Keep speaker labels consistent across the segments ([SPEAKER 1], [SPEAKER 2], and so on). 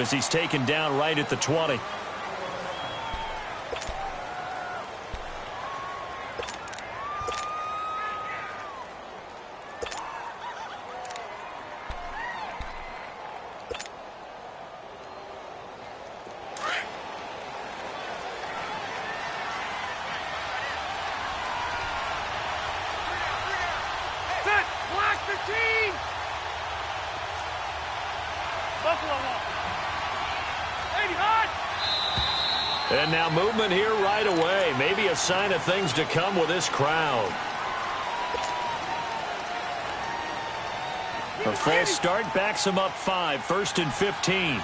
[SPEAKER 1] as he's taken down right at the 20. And now movement here right away. Maybe a sign of things to come with this crowd. A false start backs him up 5, 1st and 15.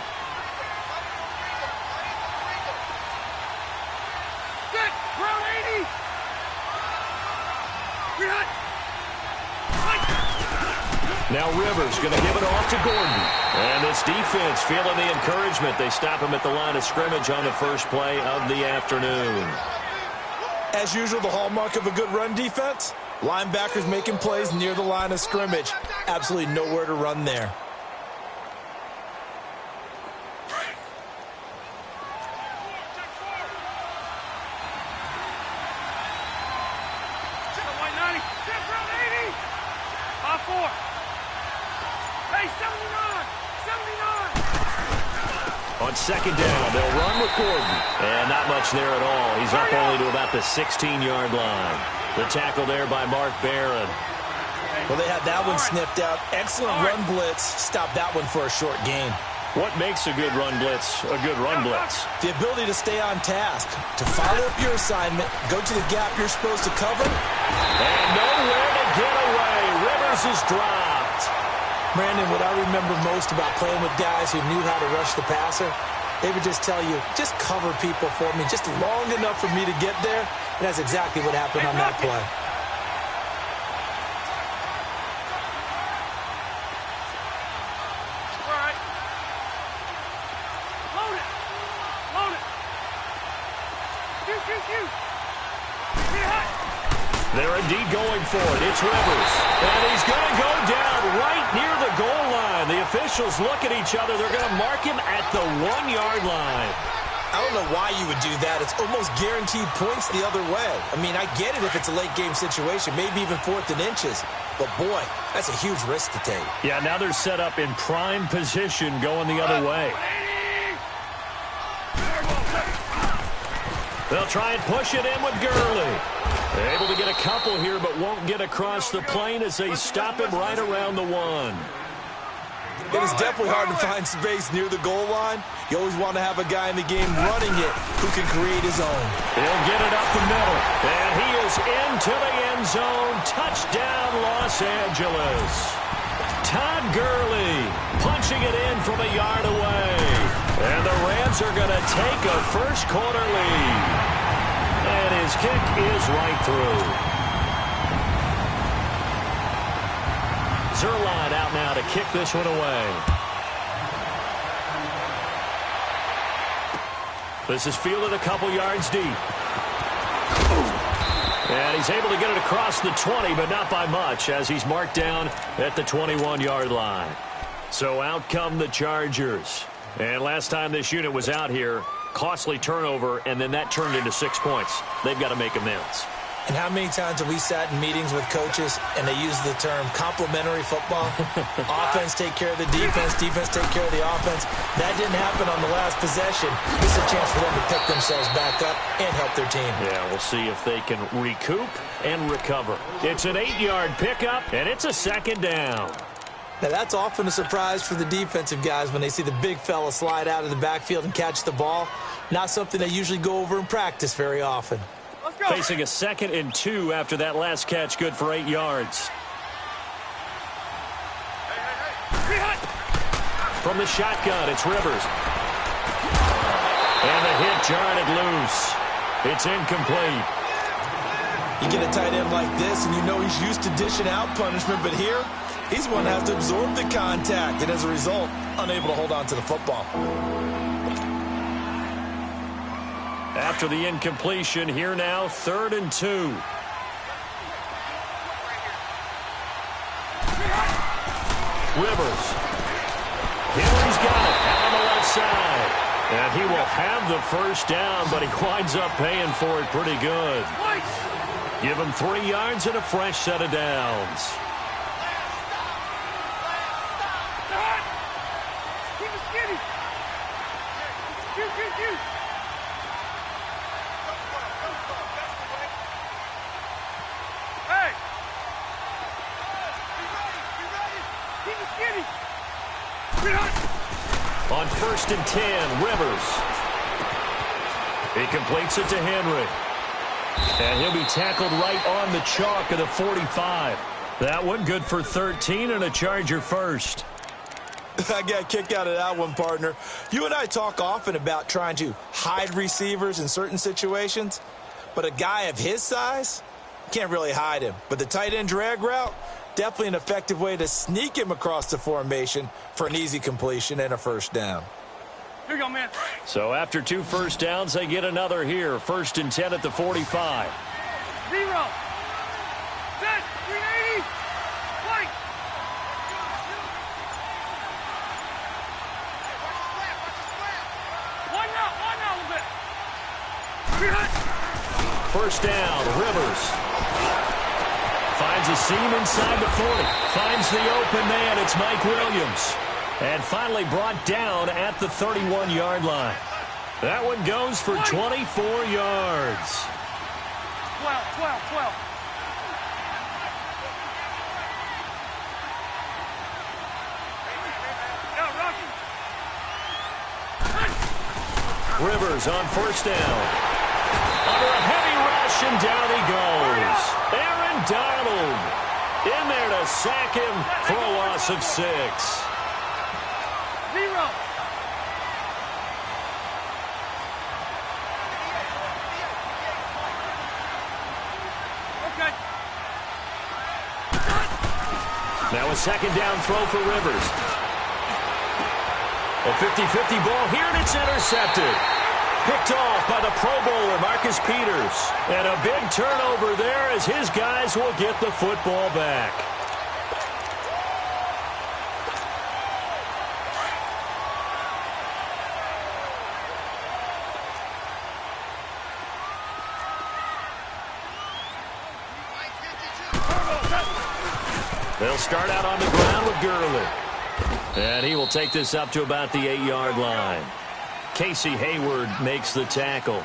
[SPEAKER 1] Now Rivers going to give it off to Gordon. And this defense feeling the encouragement. They stop him at the line of scrimmage on the first play of the afternoon.
[SPEAKER 2] As usual, the hallmark of a good run defense, linebackers making plays near the line of scrimmage. Absolutely nowhere to run there.
[SPEAKER 1] On second down, they'll run with Gordon. And not much there at all. He's up only to about the 16-yard line. The tackle there by Mark Barron.
[SPEAKER 2] Well, they had that one sniffed out. Excellent run blitz. Stop that one for a short gain.
[SPEAKER 1] What makes a good run blitz a good run blitz?
[SPEAKER 2] The ability to stay on task, to follow up your assignment, go to the gap you're supposed to cover.
[SPEAKER 1] And nowhere to get away. Rivers is dropped.
[SPEAKER 2] Brandon, what I remember most about playing with guys who knew how to rush the passer, they would just tell you, just cover people for me, just long enough for me to get there. And that's exactly what happened on that play.
[SPEAKER 1] They're indeed going for it. It's Rivers. And he's going to go down right near the goal line. The officials look at each other. They're going to mark him at the 1-yard line.
[SPEAKER 2] I don't know why you would do that. It's almost guaranteed points the other way. I mean, I get it if it's a late game situation, maybe even 4th and inches. But, boy, that's a huge risk to take.
[SPEAKER 1] Yeah, now they're set up in prime position going the other way. They'll try and push it in with Gurley. They're able to get a couple here, but won't get across the plane as they stop him right around the 1.
[SPEAKER 2] It is definitely hard to find space near the goal line. You always want to have a guy in the game running it who can create his own.
[SPEAKER 1] He'll get it up the middle. And he is into the end zone. Touchdown, Los Angeles. Todd Gurley punching it in from a yard away. And the Rams are going to take a first-quarter lead. And his kick is right through. Zuerlein out now to kick this one away. This is fielded a couple yards deep. And he's able to get it across the 20, but not by much, as he's marked down at the 21-yard line. So out come the Chargers. And last time this unit was out here, costly turnover, and then that turned into 6 points. They've got to make amends.
[SPEAKER 2] And how many times have we sat in meetings with coaches and they use the term complementary football? Offense take care of the defense, defense take care of the offense. That didn't happen on the last possession. This is a chance for them to pick themselves back up and help their team.
[SPEAKER 1] Yeah, we'll see if they can recoup and recover. It's an 8-yard pickup, and it's a second down.
[SPEAKER 2] Now, that's often a surprise for the defensive guys when they see the big fella slide out of the backfield and catch the ball. Not something they usually go over in practice very often.
[SPEAKER 1] Facing a 2nd and 2 after that last catch, good for 8 yards. From the shotgun, it's Rivers. And the hit jarred it loose. It's incomplete.
[SPEAKER 2] You get a tight end like this, and you know he's used to dishing out punishment, but here, he's one that has to absorb the contact, and as a result, unable to hold on to the football.
[SPEAKER 1] After the incompletion, here now, 3rd and 2. Rivers. Henry's got it out on the left side. And he will have the first down, but he winds up paying for it pretty good. Give him 3 yards and a fresh set of downs. On 1st and 10, Rivers. He completes it to Henry. And he'll be tackled right on the chalk of the 45. That one good for 13 and a Charger first.
[SPEAKER 2] I got a kick out of that one, partner. You and I talk often about trying to hide receivers in certain situations, but a guy of his size can't really hide him. But the tight end drag route, definitely an effective way to sneak him across the formation for an easy completion and a first down.
[SPEAKER 3] Here you go, man.
[SPEAKER 1] So after 2 first downs, they get another here. 1st and 10 at the 45.
[SPEAKER 3] 0. Set. 380. Fight. One now a little bit.
[SPEAKER 1] First down, Rivers. Finds a seam inside the 40. Finds the open man. It's Mike Williams. And finally brought down at the 31-yard line. That one goes for 24 yards.
[SPEAKER 3] 12.
[SPEAKER 1] Rivers on first down. Under a heavy rush, and down he goes. Aaron Donald in there to sack him for a loss of 6.
[SPEAKER 3] 0. Okay.
[SPEAKER 1] Now a second down throw for Rivers. A 50-50 ball here, and it's intercepted. Picked off by the Pro Bowler, Marcus Peters. And a big turnover there as his guys will get the football back. They'll start out on the ground with Gurley. And he will take this up to about the 8-yard line. Casey Hayward makes the tackle.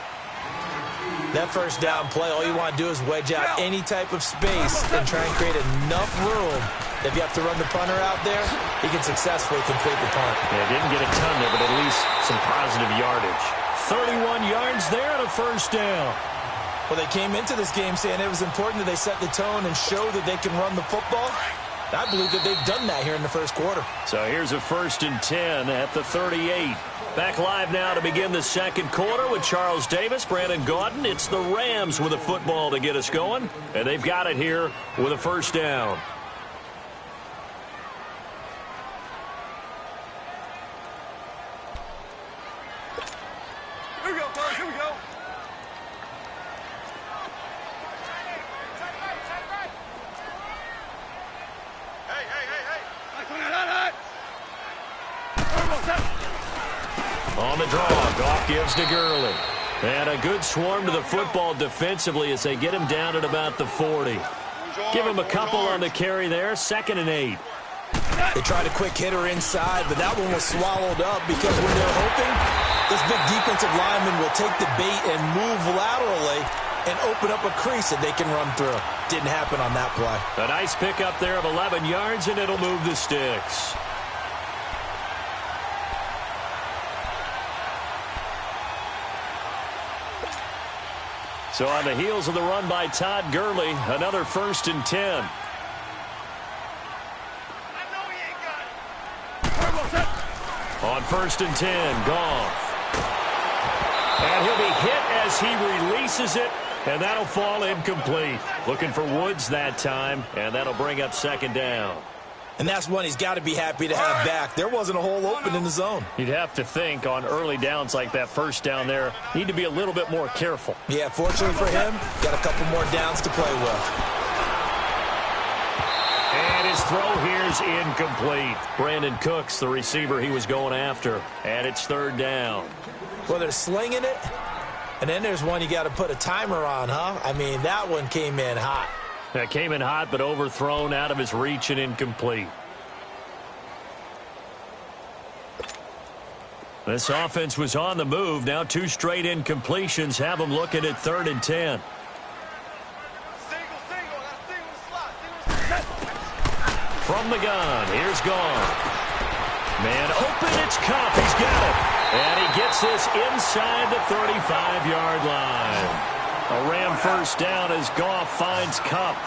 [SPEAKER 2] That first down play, all you want to do is wedge out any type of space and try and create enough room. If you have to run the punter out there, he can successfully complete the punt.
[SPEAKER 1] Yeah, didn't get a ton there, but at least some positive yardage. 31 yards there and a first down.
[SPEAKER 2] Well, they came into this game saying it was important that they set the tone and show that they can run the football. I believe that they've done that here in the first quarter.
[SPEAKER 1] So here's a 1st and 10 at the 38. Back live now to begin the second quarter with Charles Davis, Brandon Gaudin. It's the Rams with a football to get us going, and they've got it here with a first down.
[SPEAKER 3] Here we go, boys. Here we go.
[SPEAKER 1] On the draw, Goff gives to Gurley. And a good swarm to the football defensively as they get him down at about the 40. Give him a couple on the carry there, 2nd and 8.
[SPEAKER 2] They tried a quick hitter inside, but that one was swallowed up because when they're hoping, this big defensive lineman will take the bait and move laterally and open up a crease that they can run through. Didn't happen on that play.
[SPEAKER 1] A nice pickup there of 11 yards, and it'll move the sticks. So on the heels of the run by Todd Gurley, another 1st and 10. On 1st and 10, Goff. And he'll be hit as he releases it, and that'll fall incomplete. Looking for Woods that time, and that'll bring up 2nd down.
[SPEAKER 2] And that's one he's got to be happy to have back. There wasn't a hole open in the zone.
[SPEAKER 1] You'd have to think on early downs like that first down there, need to be a little bit more careful.
[SPEAKER 2] Yeah, fortunately for him, got a couple more downs to play with.
[SPEAKER 1] And his throw here's incomplete. Brandon Cooks, the receiver he was going after. And it's third down.
[SPEAKER 2] Well, they're slinging it. And then there's one you got to put a timer on, huh? I mean, that one came in hot.
[SPEAKER 1] That came in hot, but overthrown, out of his reach, and incomplete. This offense was on the move. Now 2 straight incompletions have them looking at 3rd and 10. From the gun, here's Goff. Man open, it's Kupp. He's got it. And he gets this inside the 35-yard line. A Ram first down as Goff finds Kupp.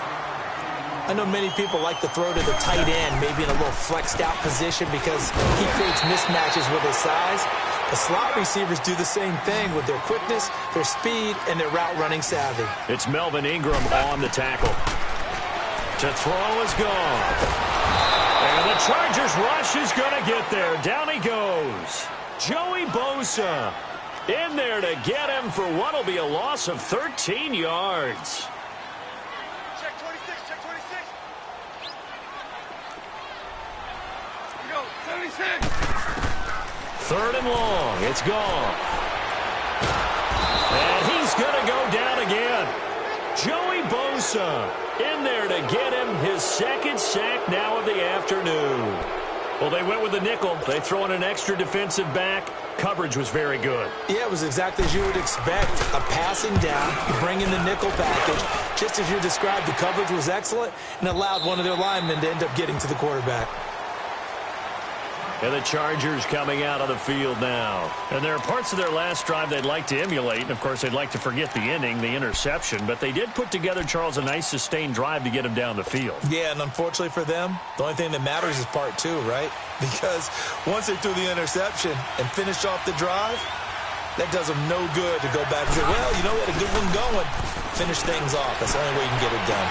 [SPEAKER 2] I know many people like to throw to the tight end, maybe in a little flexed out position because he creates mismatches with his size. The slot receivers do the same thing with their quickness, their speed, and their route running savvy.
[SPEAKER 1] It's Melvin Ingram on the tackle. To throw is Goff. And the Chargers rush is going to get there. Down he goes. Joey Bosa in there to get him for what will be a loss of 13 yards.
[SPEAKER 3] Check 26, check 26. Here we go, 76.
[SPEAKER 1] 3rd and long. It's Goff. And he's going to go down again. Joey Bosa in there to get him his 2nd sack now of the afternoon. Well, they went with the nickel. They throw in an extra defensive back. Coverage was very good.
[SPEAKER 2] Yeah, it was exactly as you would expect. A passing down, you bring in the nickel package. Just as you described, the coverage was excellent and allowed one of their linemen to end up getting to the quarterback.
[SPEAKER 1] And the Chargers coming out on the field now. And there are parts of their last drive they'd like to emulate. And, of course, they'd like to forget the ending, the interception. But they did put together, Charles, a nice sustained drive to get him down the field.
[SPEAKER 2] Yeah, and unfortunately for them, the only thing that matters is part 2, right? Because once they threw the interception and finished off the drive, that does them no good to go back and say, well, you know, we had a good one going. Finish things off. That's the only way you can get it done.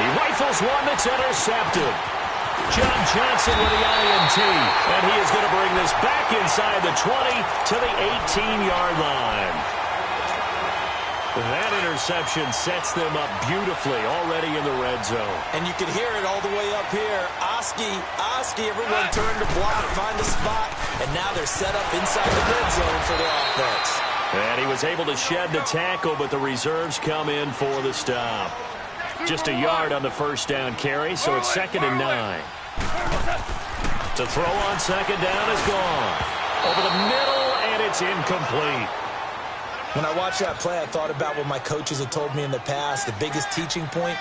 [SPEAKER 1] He rifles one that's intercepted. John Johnson with the INT, and he is going to bring this back inside the 20 to the 18-yard line. That interception sets them up beautifully already in the red zone.
[SPEAKER 2] And you can hear it all the way up here. Oski, everyone turned to block, find a spot, and now they're set up inside the red zone for the offense.
[SPEAKER 1] And he was able to shed the tackle, but the reserves come in for the stop. Just a yard on the first down carry, so it's 2nd and 9. To throw on 2nd down is Goff. Over the middle, and it's incomplete.
[SPEAKER 2] When I watched that play, I thought about what my coaches had told me in the past. The biggest teaching point,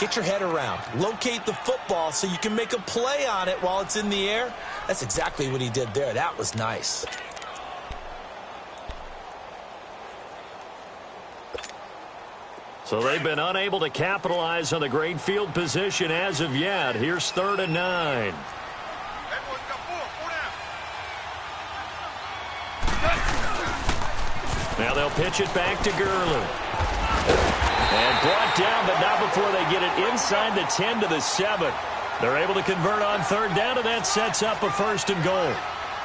[SPEAKER 2] get your head around. Locate the football so you can make a play on it while it's in the air. That's exactly what he did there. That was nice.
[SPEAKER 1] So they've been unable to capitalize on the great field position as of yet. Here's 3rd and 9. Now they'll pitch it back to Gurley. And brought down, but not before they get it inside the 10 to the 7. They're able to convert on 3rd down, and that sets up a 1st and goal.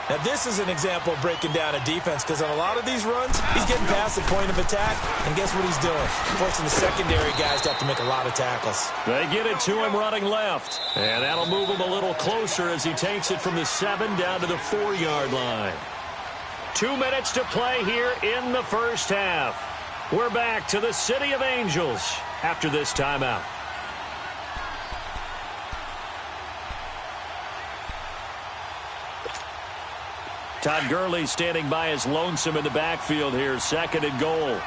[SPEAKER 2] Now, this is an example of breaking down a defense because on a lot of these runs, he's getting past the point of attack, and guess what he's doing? Forcing the secondary guys to have to make a lot of tackles.
[SPEAKER 1] They get it to him running left, and that'll move him a little closer as he takes it from the 7 down to the 4-yard line. 2 minutes to play here in the first half. We're back to the City of Angels after this timeout. Todd Gurley standing by his lonesome in the backfield here. 2nd and goal.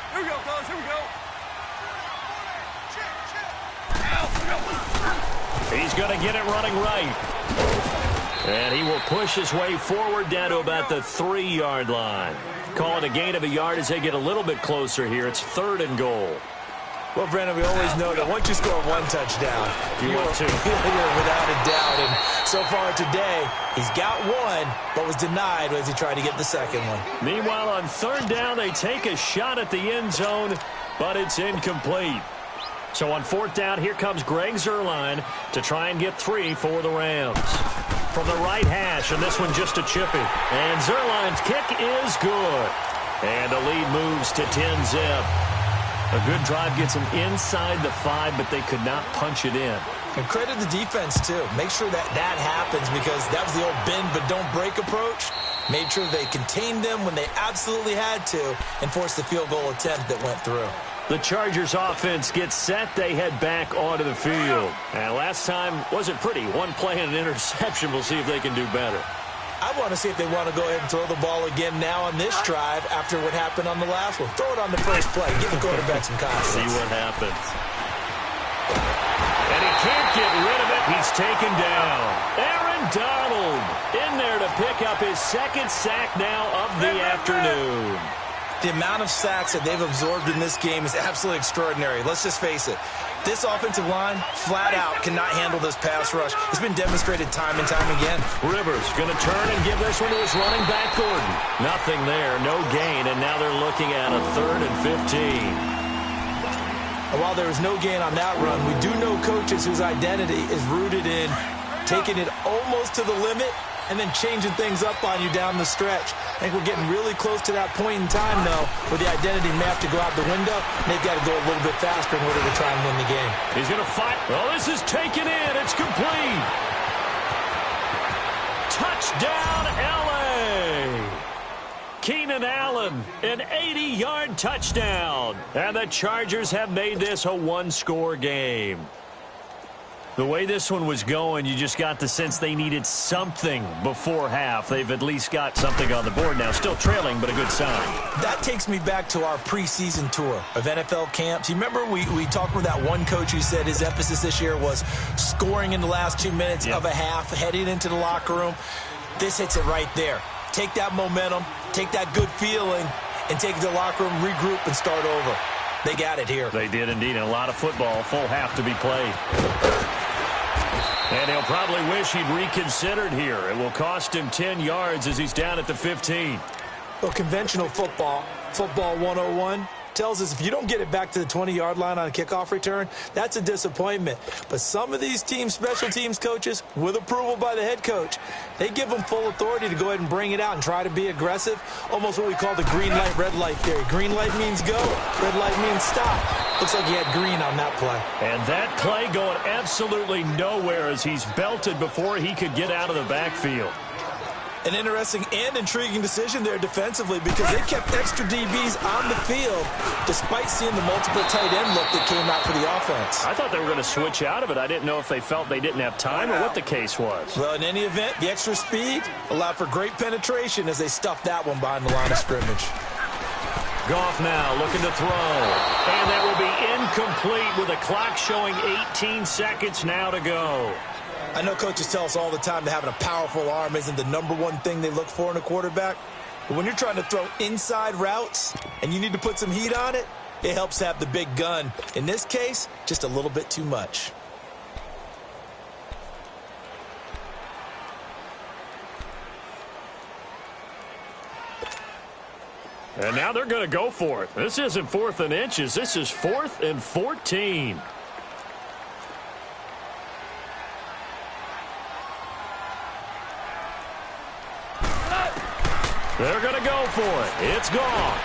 [SPEAKER 3] Here we go, fellas. Here we go.
[SPEAKER 1] He's going to get it running right. And he will push his way forward down to about the 3-yard line. Call it a gain of a yard as they get a little bit closer here. It's 3rd and goal.
[SPEAKER 2] Well, Brandon, we always know that once you score one touchdown,
[SPEAKER 1] you want to.
[SPEAKER 2] You're without a doubt. And so far today, he's got one, but was denied as he tried to get the second one.
[SPEAKER 1] Meanwhile, on 3rd down, they take a shot at the end zone, but it's incomplete. So on 4th down, here comes Greg Zuerlein to try and get 3 for the Rams. From the right hash, and this one just a chippy. And Zuerlein's kick is good. And the lead moves to 10-zip. A good drive gets them inside the 5, but they could not punch it in.
[SPEAKER 2] And credit the defense, too. Make sure that happens because that was the old bend but don't break approach. Made sure they contained them when they absolutely had to and forced the field goal attempt that went through.
[SPEAKER 1] The Chargers offense gets set. They head back onto the field. And last time wasn't pretty. One play and an interception. We'll see if they can do better.
[SPEAKER 2] I want to see if they want to go ahead and throw the ball again now on this drive after what happened on the last one. Throw it on the first play. Give the quarterback some confidence.
[SPEAKER 1] See what happens. And he can't get rid of it. He's taken down. Aaron Donald in there to pick up his second sack now of the afternoon.
[SPEAKER 2] The amount of sacks that they've absorbed in this game is absolutely extraordinary. Let's just face it. This offensive line, flat out, cannot handle this pass rush. It's been demonstrated time and time again.
[SPEAKER 1] Rivers going to turn and give this one to his running back, Gordon. Nothing there, no gain, and now they're looking at a 3rd and 15.
[SPEAKER 2] And while there was no gain on that run, we do know coaches whose identity is rooted in taking it almost to the limit and then changing things up on you down the stretch. I think we're getting really close to that point in time, though, where the identity may have to go out the window, and they've got to go a little bit faster in order to try and win the game.
[SPEAKER 1] He's going to fight. Oh, this is taken in. It's complete. Touchdown, L.A. Keenan Allen, an 80-yard touchdown. And the Chargers have made this a one-score game. The way this one was going, you just got the sense they needed something before half. They've at least got something on the board now. Still trailing, but a good sign.
[SPEAKER 2] That takes me back to our preseason tour of NFL camps. You remember we talked with that one coach who said his emphasis this year was scoring in the last 2 minutes of a half, heading into the locker room. This hits it right there. Take that momentum, take that good feeling, and take it to the locker room, regroup, and start over. They got it here.
[SPEAKER 1] They did indeed, and a lot of football, full half to be played. And he'll probably wish he'd reconsidered here. It will cost him 10 yards as he's down at the 15.
[SPEAKER 2] Well, conventional football 101, tells us if you don't get it back to the 20-yard line on a kickoff return, that's a disappointment. But some of these teams, special teams coaches, with approval by the head coach, they give them full authority to go ahead and bring it out and try to be aggressive, almost what we call the green light, red light theory. Green light means go, red light means stop. Looks like he had green on that play.
[SPEAKER 1] And that play going absolutely nowhere as he's belted before he could get out of the backfield.
[SPEAKER 2] An interesting and intriguing decision there defensively because they kept extra DBs on the field despite seeing the multiple tight end look that came out for the offense.
[SPEAKER 1] I thought they were going to switch out of it. I didn't know if they felt they didn't have time or what the case was.
[SPEAKER 2] Well, in any event, the extra speed allowed for great penetration as they stuffed that one behind the line of scrimmage.
[SPEAKER 1] Goff now looking to throw. And that will be incomplete with the clock showing 18 seconds now to go.
[SPEAKER 2] I know coaches tell us all the time that having a powerful arm isn't the number one thing they look for in a quarterback. But when you're trying to throw inside routes and you need to put some heat on it, it helps to have the big gun. In this case, just a little bit too much.
[SPEAKER 1] And now they're going to go for it. This isn't 4th and inches. This is 4th and 14. They're going to go for it. It's gone.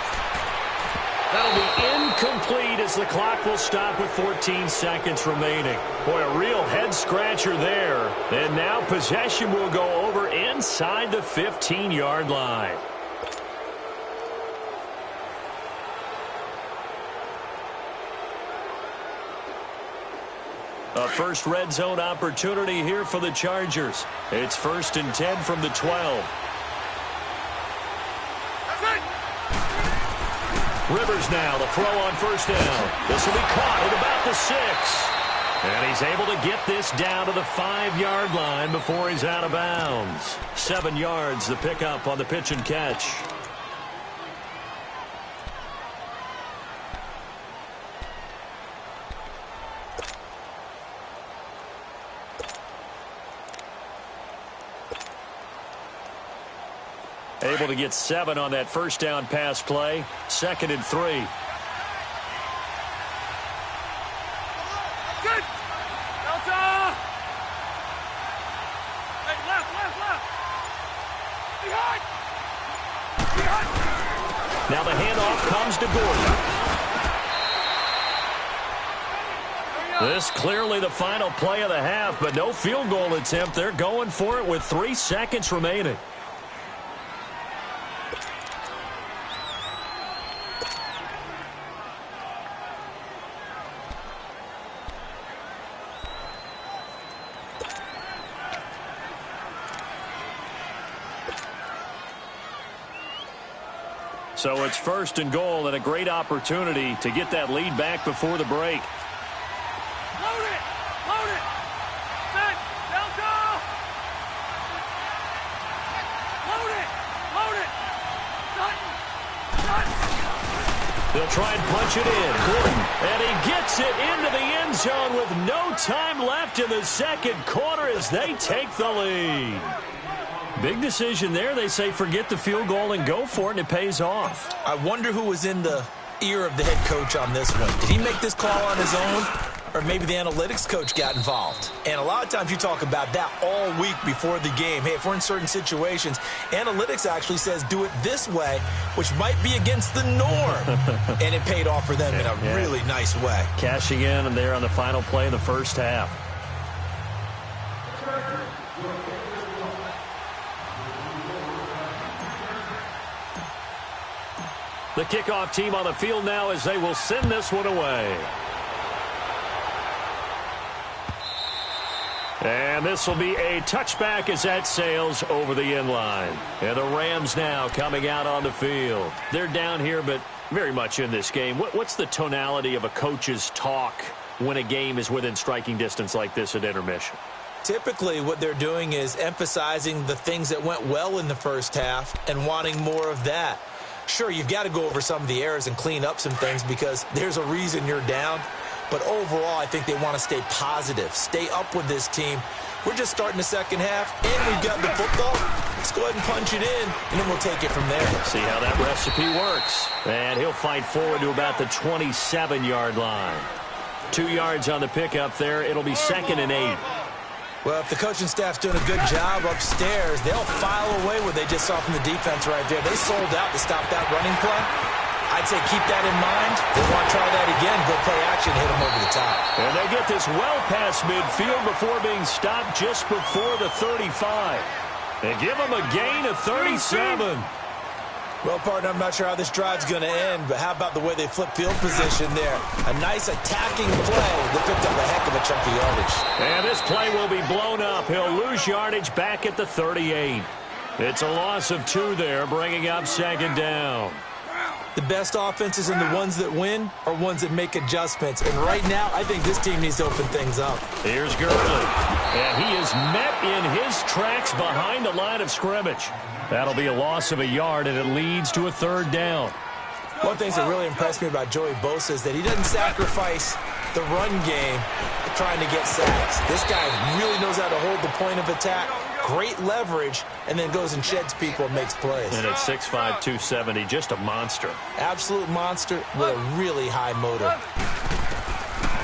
[SPEAKER 1] That'll be incomplete as the clock will stop with 14 seconds remaining. Boy, a real head-scratcher there. And now possession will go over inside the 15-yard line. A first red zone opportunity here for the Chargers. It's 1st and 10 from the 12. Rivers now, the throw on 1st down. This will be caught at about the 6. And he's able to get this down to the 5-yard line before he's out of bounds. 7 yards, the pickup on the pitch and catch. Able to get 7 on that 1st down pass play. 2nd and 3.
[SPEAKER 3] Good. Delta. Hey, left. Behind.
[SPEAKER 1] Now the handoff comes to Gordon. This clearly the final play of the half, but no field goal attempt. They're going for it with 3 seconds remaining. So it's 1st and goal and a great opportunity to get that lead back before the break.
[SPEAKER 3] Load it! Load it! Set! Delta! Load it! Load it! Sutton! Sutton!
[SPEAKER 1] They'll try and punch it in. Gordon. And he gets it into the end zone with no time left in the second quarter as they take the lead. Big decision there. They say forget the field goal and go for it, and it pays off.
[SPEAKER 2] I wonder who was in the ear of the head coach on this one. Did he make this call on his own? Or maybe the analytics coach got involved. And a lot of times you talk about that all week before the game. Hey, if we're in certain situations, analytics actually says do it this way, which might be against the norm. And it paid off for them in a really nice way.
[SPEAKER 1] Cashing in and there on the final play of the first half. The kickoff team on the field now as they will send this one away. And this will be a touchback as that sails over the end line. And the Rams now coming out on the field. They're down here, but very much in this game. What's the tonality of a coach's talk when a game is within striking distance like this at intermission?
[SPEAKER 2] Typically, what they're doing is emphasizing the things that went well in the first half and wanting more of that. Sure, you've got to go over some of the errors and clean up some things because there's a reason you're down. But overall, I think they want to stay positive, stay up with this team. We're just starting the second half, and we've got the football. Let's go ahead and punch it in, and then we'll take it from there.
[SPEAKER 1] See how that recipe works. And he'll fight forward to about the 27-yard line. 2 yards on the pickup there. It'll be 2nd and 8.
[SPEAKER 2] Well, if the coaching staff's doing a good job upstairs, they'll file away what they just saw from the defense right there. They sold out to stop that running play. I'd say keep that in mind. They want to try that again, go play action, hit them over the top.
[SPEAKER 1] And they get this well past midfield before being stopped just before the 35. And give them a gain of 37.
[SPEAKER 2] Well, partner, I'm not sure how this drive's going to end, but how about the way they flip field position there? A nice attacking play that picked up a heck of a chunk of yardage.
[SPEAKER 1] And this play will be blown up. He'll lose yardage back at the 38. It's a loss of 2 there, bringing up 2nd down.
[SPEAKER 2] The best offenses and the ones that win are ones that make adjustments. And right now, I think this team needs to open things up.
[SPEAKER 1] Here's Gurley. And he is met in his tracks behind the line of scrimmage. That'll be a loss of a yard, and it leads to a 3rd down.
[SPEAKER 2] One thing that really impressed me about Joey Bosa is that he doesn't sacrifice the run game trying to get sacks. This guy really knows how to hold the point of attack, great leverage, and then goes and sheds people and makes plays.
[SPEAKER 1] And at 6'5", 270, just a monster.
[SPEAKER 2] Absolute monster with a really high motor.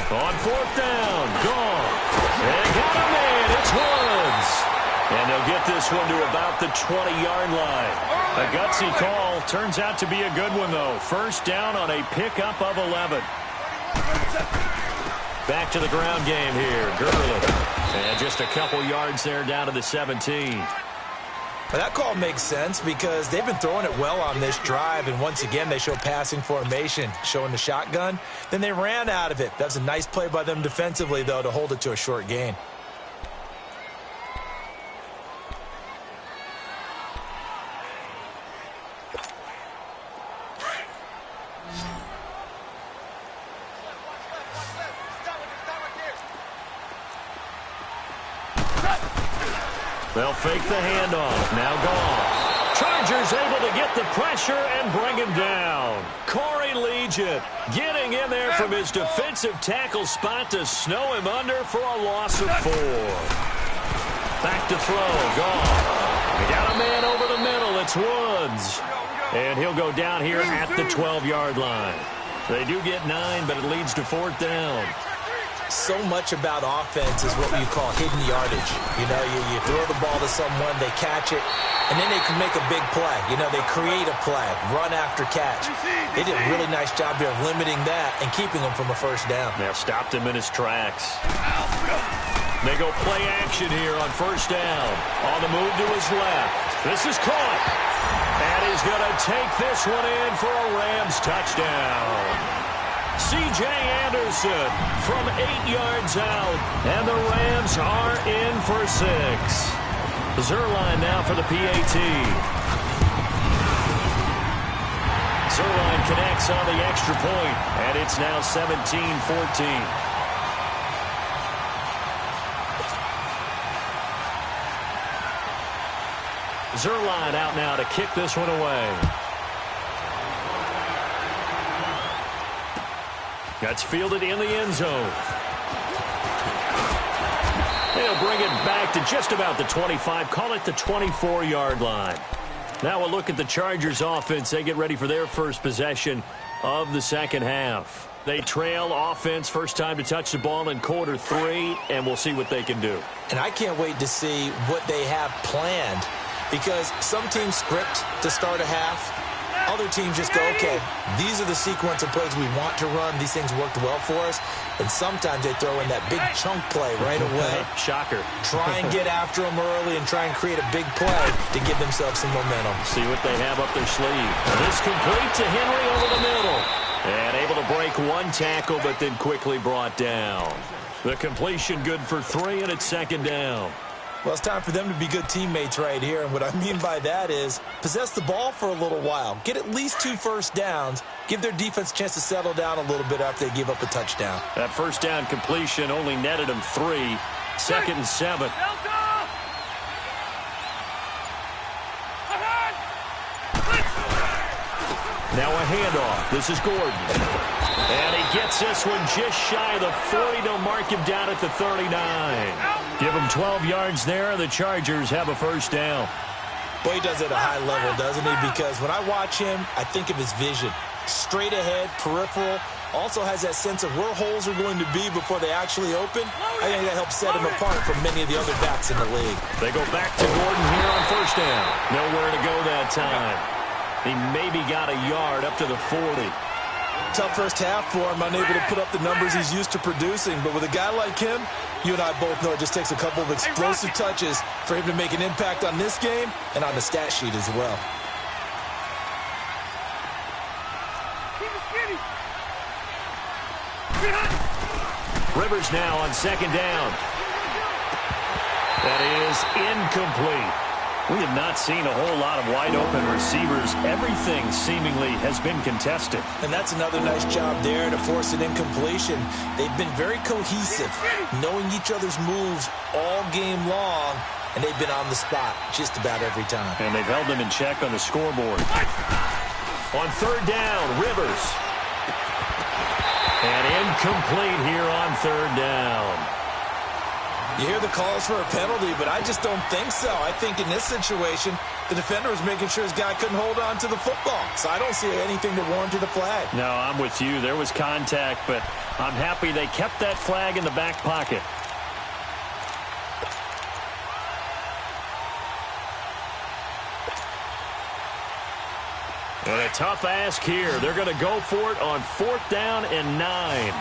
[SPEAKER 1] On 4th down, gone. And got him in. It's Woods. And they'll get this one to about the 20-yard line. A gutsy call. Turns out to be a good one, though. 1st down on a pickup of 11. Back to the ground game here. Gurley. And just a couple yards there down to the 17.
[SPEAKER 2] Well, that call makes sense because they've been throwing it well on this drive, and once again they show passing formation, showing the shotgun. Then they ran out of it. That's a nice play by them defensively, though, to hold it to a short gain.
[SPEAKER 1] They'll fake the handoff. Now Goff. Chargers able to get the pressure and bring him down. Corey Liuget getting in there from his defensive tackle spot to snow him under for a loss of 4. Back to throw. Goff. They got a man over the middle. It's Woods. And he'll go down here at the 12-yard line. They do get 9, but it leads to 4th down.
[SPEAKER 2] so much about offense is what you call hidden yardage. You know, you throw the ball to someone, they catch it, and then they can make a big play. You know, they create a play, run after catch. They did a really nice job here of limiting that and keeping him from a first down.
[SPEAKER 1] Now stopped him in his tracks. They go play action here on first down. On the move to his left. This is caught. And he's going to take this one in for a Rams touchdown. C.J. Anderson from 8 yards out. And the Rams are in for 6. Zuerlein now for the PAT. Zuerlein connects on the extra point, and it's now 17-14. Zuerlein out now to kick this one away. That's fielded in the end zone. They'll bring it back to just about the 25. Call it the 24-yard line. Now a look at the Chargers offense. They get ready for their first possession of the second half. They trail offense, first time to touch the ball in quarter 3, and we'll see what they can do.
[SPEAKER 2] And I can't wait to see what they have planned, because some teams script to start a half. Other teams just go, okay, these are the sequence of plays we want to run. These things worked well for us. And sometimes they throw in that big chunk play right away.
[SPEAKER 1] Shocker.
[SPEAKER 2] Try and get after them early and try and create a big play to give themselves some momentum.
[SPEAKER 1] See what they have up their sleeve. This complete to Henry over the middle. And able to break one tackle, but then quickly brought down. The completion good for 3, and it's second down.
[SPEAKER 2] Well, it's time for them to be good teammates right here. And what I mean by that is possess the ball for a little while. Get at least 2 first downs. Give their defense a chance to settle down a little bit after they give up a touchdown.
[SPEAKER 1] That first down completion only netted them 3. Second and 7. Now a handoff. This is Gordon. And he gets this one just shy of the 40. They'll mark him down at the 39. Give him 12 yards there, and the Chargers have a first down.
[SPEAKER 2] Boy, he does it at a high level, doesn't he? Because when I watch him, I think of his vision. Straight ahead, peripheral. Also has that sense of where holes are going to be before they actually open. I think that helps set him apart from many of the other backs in the league.
[SPEAKER 1] They go back to Gordon here on first down. Nowhere to go that time. He maybe got a yard up to the 40.
[SPEAKER 2] Tough first half for him, unable to put up the numbers he's used to producing. But with a guy like him, you and I both know it just takes a couple of explosive touches for him to make an impact on this game and on the stat sheet as well.
[SPEAKER 1] Rivers now on second down. That is incomplete. We have not seen a whole lot of wide-open receivers. Everything seemingly has been contested.
[SPEAKER 2] And that's another nice job there to force an incompletion. They've been very cohesive, knowing each other's moves all game long, and they've been on the spot just about every time.
[SPEAKER 1] And they've held them in check on the scoreboard. On third down, Rivers. And incomplete here on third down.
[SPEAKER 2] You hear the calls for a penalty, but I just don't think so. I think in this situation, the defender was making sure his guy couldn't hold on to the football. So I don't see anything that warranted a flag.
[SPEAKER 1] No, I'm with you. There was contact, but I'm happy they kept that flag in the back pocket. And a tough ask here. They're going to go for it on fourth down and 9.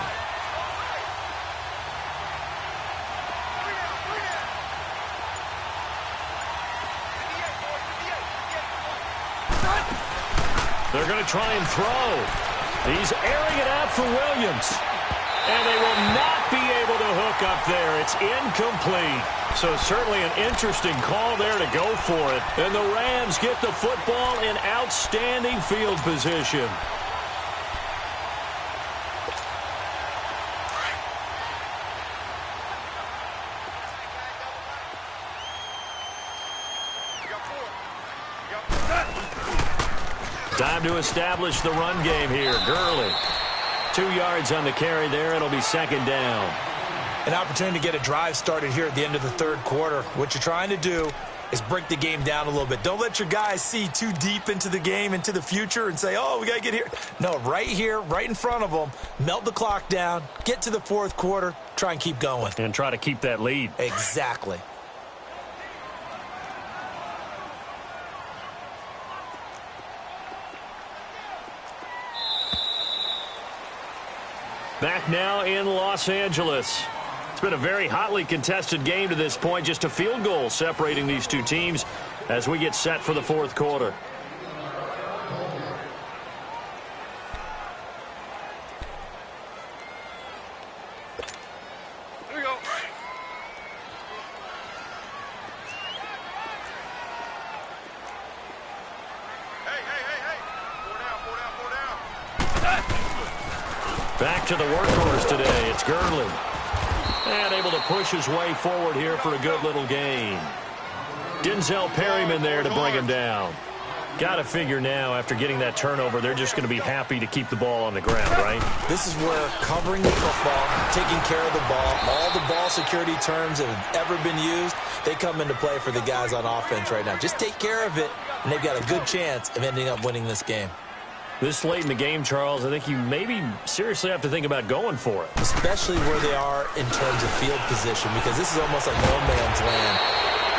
[SPEAKER 1] They're going to try and throw. He's airing it out for Williams. And they will not be able to hook up there. It's incomplete. So certainly an interesting call there to go for it. And the Rams get the football in outstanding field position. Time to establish the run game here. Gurley. 2 yards on the carry there. It'll be second down.
[SPEAKER 2] An opportunity to get a drive started here at the end of the third quarter. What you're trying to do is break the game down a little bit. Don't let your guys see too deep into the game, into the future, and say, oh, we got to get here. No, right here, right in front of them, melt the clock down, get to the fourth quarter, try and keep going.
[SPEAKER 1] And try to keep that lead.
[SPEAKER 2] Exactly.
[SPEAKER 1] Back now in Los Angeles. It's been a very hotly contested game to this point. Just a field goal separating these two teams as we get set for the fourth quarter.
[SPEAKER 3] Here we go. Hey. 4 down.
[SPEAKER 1] Back to the workhorse today. It's Gurley. And able to push his way forward here for a good little gain. Denzel Perryman there to bring him down. Got to figure now, after getting that turnover, they're just going to be happy to keep the ball on the ground, right?
[SPEAKER 2] This is where covering the football, taking care of the ball, all the ball security terms that have ever been used, they come into play for the guys on offense right now. Just take care of it, and they've got a good chance of ending up winning this game.
[SPEAKER 1] This late in the game, Charles, I think you maybe seriously have to think about going for it.
[SPEAKER 2] Especially where they are in terms of field position, because this is almost like no man's land.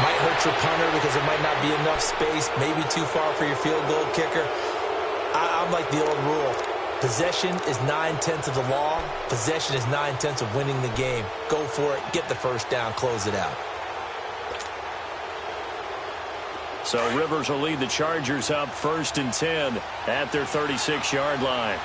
[SPEAKER 2] Might hurt your punter because there might not be enough space, maybe too far for your field goal kicker. I'm like the old rule. Possession is 9/10 of the law. Possession is 9/10 of winning the game. Go for it, get the first down, close it out.
[SPEAKER 1] So Rivers will lead the Chargers up 1st and 10 at their 36-yard line.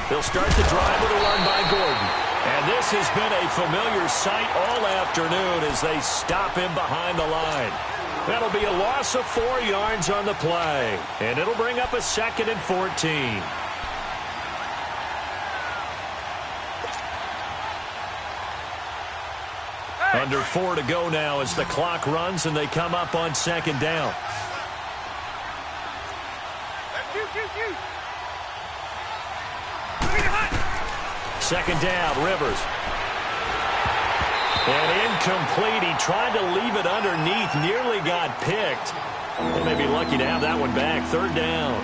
[SPEAKER 1] They'll start the drive with a run by Gordon. And this has been a familiar sight all afternoon as they stop him behind the line. That'll be a loss of 4 yards on the play. And it'll bring up a 2nd and 14. Under 4 to go now as the clock runs and they come up on 2nd down. Second down, Rivers. And incomplete. He tried to leave it underneath, nearly got picked. They may be lucky to have that one back. 3rd down.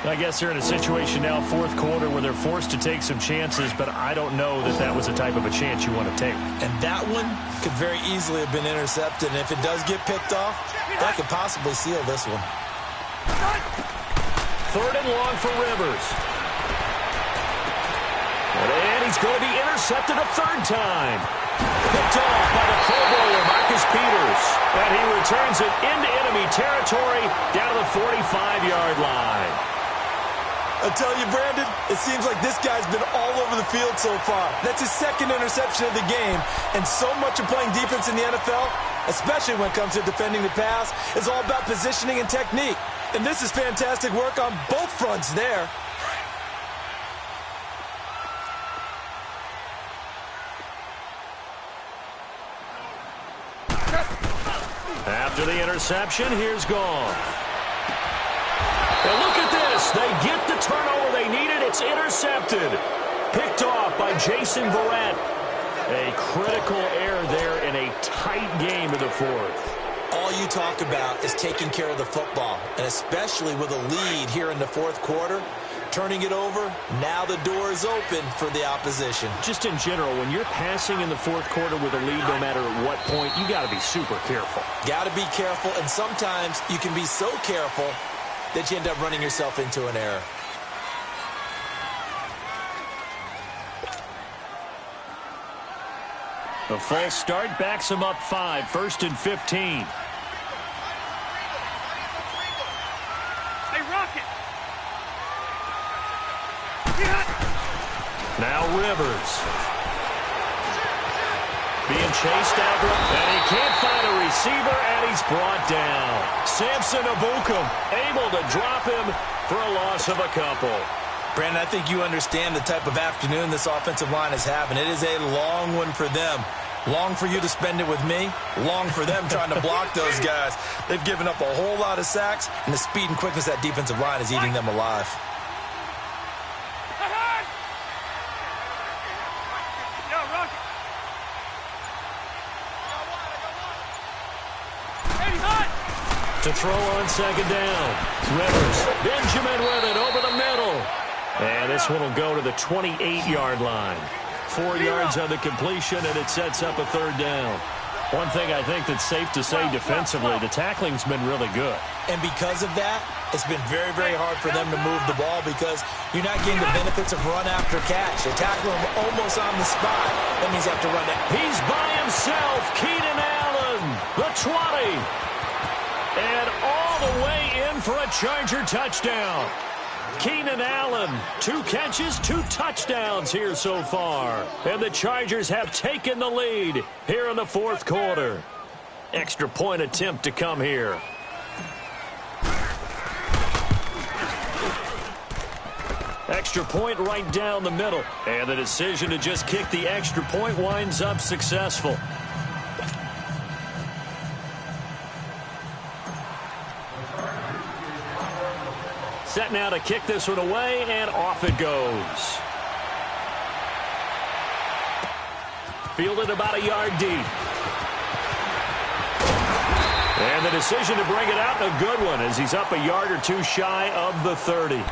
[SPEAKER 1] I guess they're in a situation now, 4th quarter, where they're forced to take some chances, but I don't know that that was the type of a chance you want to take.
[SPEAKER 2] And that one could very easily have been intercepted, and if it does get picked off, that could possibly seal this one.
[SPEAKER 1] 3rd and long for Rivers. And he's going to be intercepted a 3rd time. Picked off by the Pro Bowler, Marcus Peters. And he returns it into enemy territory down to the 45-yard line.
[SPEAKER 2] I tell you, Brandon, it seems like this guy's been all over the field so far. That's his 2nd interception of the game. And so much of playing defense in the NFL, especially when it comes to defending the pass, is all about positioning and technique. And this is fantastic work on both fronts there.
[SPEAKER 1] After the interception, here's Goff. And look at this. They get the turnover they needed. It's intercepted. Picked off by Jason Verrett. A critical error there in a tight game in the 4th.
[SPEAKER 2] All you talk about is taking care of the football, and especially with a lead here in the 4th quarter, turning it over, now the door is open for the opposition.
[SPEAKER 1] Just in general, when you're passing in the 4th quarter with a lead, no matter at what point, you got to be super careful.
[SPEAKER 2] Got to be careful, and sometimes you can be so careful that you end up running yourself into an error.
[SPEAKER 1] The false start backs him up 5, 1st and 15.
[SPEAKER 3] Hey, Rocket!
[SPEAKER 1] Now Rivers. Being chased out, and he can't find a receiver, and he's brought down. Samson Ebukam able to drop him for a loss of a couple.
[SPEAKER 2] Brandon, I think you understand the type of afternoon this offensive line is having. It is a long one for them. Long for you to spend it with me. Long for them trying to block those guys. They've given up a whole lot of sacks, and the speed and quickness of that defensive line is eating them alive.
[SPEAKER 3] Yo, Rocket!
[SPEAKER 1] To throw on second down. Rivers. Benjamin with it over the middle. And this one will go to the 28-yard line. 4 yards on the completion, and it sets up a third down. One thing I think that's safe to say defensively, the tackling's been really good.
[SPEAKER 2] And because of that, it's been very, very hard for them to move the ball because you're not getting the benefits of run after catch. They tackle him almost on the spot. That means you have to run it.
[SPEAKER 1] He's by himself. Keenan Allen, the 20. And all the way in for a Charger touchdown. Keenan Allen, 2 catches, 2 touchdowns here so far. And the Chargers have taken the lead here in the fourth quarter. Extra point attempt to come here. Extra point right down the middle. And the decision to just kick the extra point winds up successful. Set now to kick this one away, and off it goes. Fielded about a yard deep. And the decision to bring it out, a good one, as he's up a yard or 2 shy of the 30.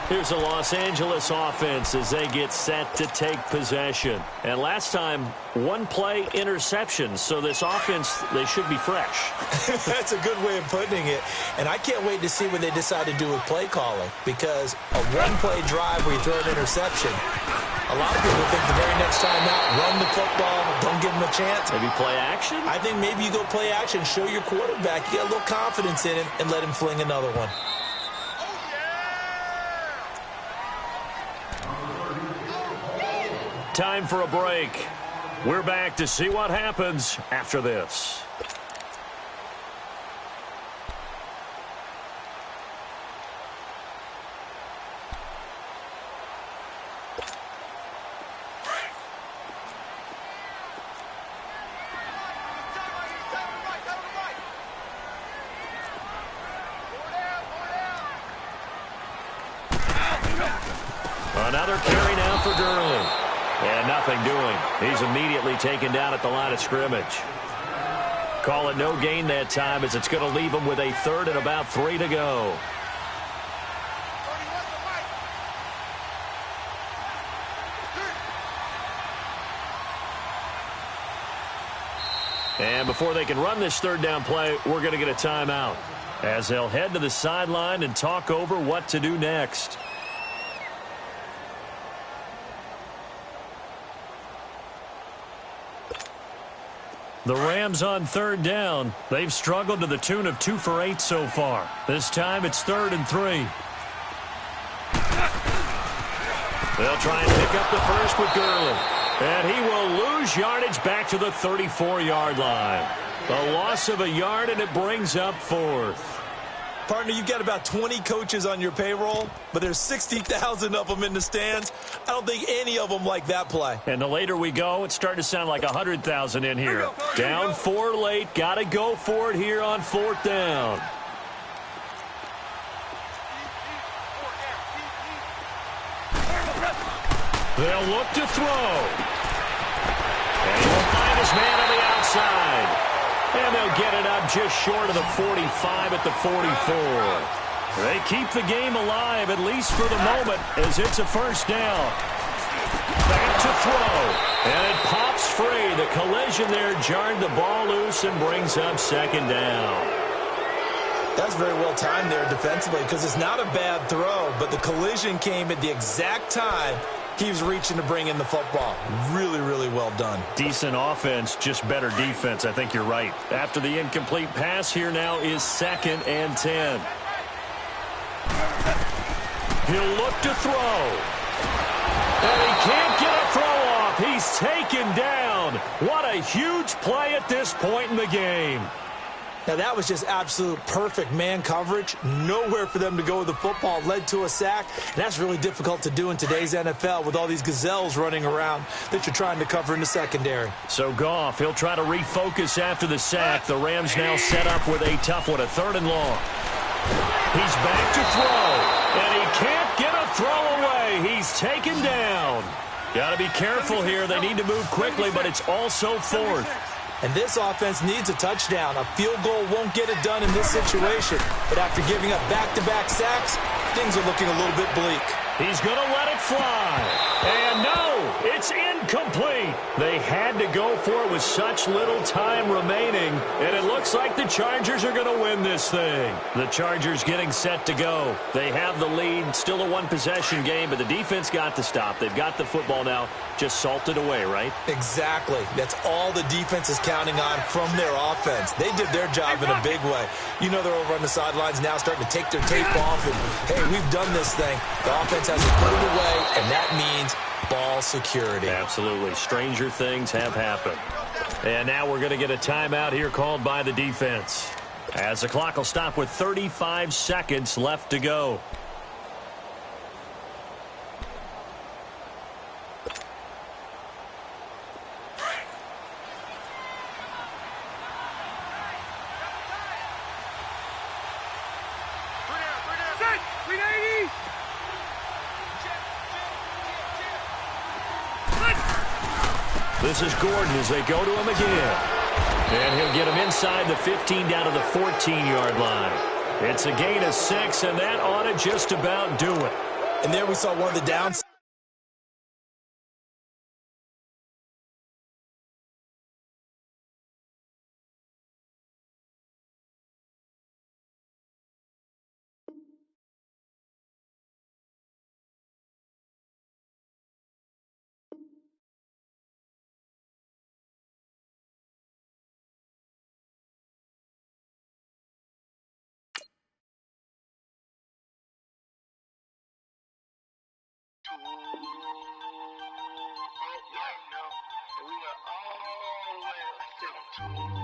[SPEAKER 1] Here's a Los Angeles offense as they get set to take possession. And last time, 1-play interception. So this offense, they should be fresh.
[SPEAKER 2] That's a good way of putting it. And I can't wait to see what they decide to do with play calling. Because a 1-play drive where you throw an interception, a lot of people think the very next time out, run the football, don't give them a chance.
[SPEAKER 1] Maybe play action? I
[SPEAKER 2] think maybe you go play action, show your quarterback, you get a little confidence in him, and let him fling another one.
[SPEAKER 1] Time for a break. We're back to see what happens after this. Another carry now for Gurley. And nothing doing. He's immediately taken down at the line of scrimmage. Call it no gain that time as it's going to leave him with a 3rd and about 3 to go. And before they can run this 3rd down play, we're going to get a timeout as they'll head to the sideline and talk over what to do next. The Rams on 3rd down. They've struggled to the tune of 2 for 8 so far. This time it's 3rd and 3. They'll try and pick up the first with Gurley. And he will lose yardage back to the 34-yard line. A loss of a yard, and it brings up 4th.
[SPEAKER 2] Partner, you've got about 20 coaches on your payroll, but there's 60,000 of them in the stands. I don't think any of them like that play.
[SPEAKER 1] And the later we go, it's starting to sound like 100,000 in here. Down 4 late. Got to go for it here on 4th down. They'll look to throw. And he'll find his man on the outside. And they'll get it up just short of the 45 at the 44. They keep the game alive, at least for the moment, as it's a 1st down. Back to throw. And it pops free. The collision there jarred the ball loose and brings up 2nd down.
[SPEAKER 2] That's very well timed there defensively because it's not a bad throw, but the collision came at the exact time he was reaching to bring in the football. Really, really well done.
[SPEAKER 1] Decent offense, just better defense. I think you're right. After the incomplete pass, here now is 2nd and 10. He'll look to throw. And he can't get a throw off. He's taken down. What a huge play at this point in the game.
[SPEAKER 2] Now, that was just absolute perfect man coverage. Nowhere for them to go with the football. Led to a sack. And that's really difficult to do in today's NFL with all these gazelles running around that you're trying to cover in the secondary.
[SPEAKER 1] So Goff, he'll try to refocus after the sack. The Rams now set up with a tough one, a 3rd and long. He's back to throw. And he can't get a throw away. He's taken down. Got to be careful here. They need to move quickly, but it's also 4th.
[SPEAKER 2] And this offense needs a touchdown. A field goal won't get it done in this situation. But after giving up back-to-back sacks, things are looking a little bit bleak.
[SPEAKER 1] He's going to let it fly. And no, it's incomplete. They had to go for it with such little time remaining. And it looks like the Chargers are going to win this thing. The Chargers getting set to go. They have the lead. Still a one-possession game, but the defense got to stop. They've got the football now. Just salted away, right?
[SPEAKER 2] Exactly. That's all the defense is counting on from their offense. They did their job in a big way. You know they're over on the sidelines now starting to take their tape off. And, hey, we've done this thing. The offense has it put it away, and that means ball security.
[SPEAKER 1] Absolutely. Stranger things have happened. And now we're going to get a timeout here called by the defense, as the clock will stop with 35 seconds left to go. This is Gordon as they go to him again. And he'll get him inside the 15 down to the 14-yard line. It's a gain of 6, and that ought to just about do it.
[SPEAKER 2] And there we saw one of the downs.
[SPEAKER 3] We are all the way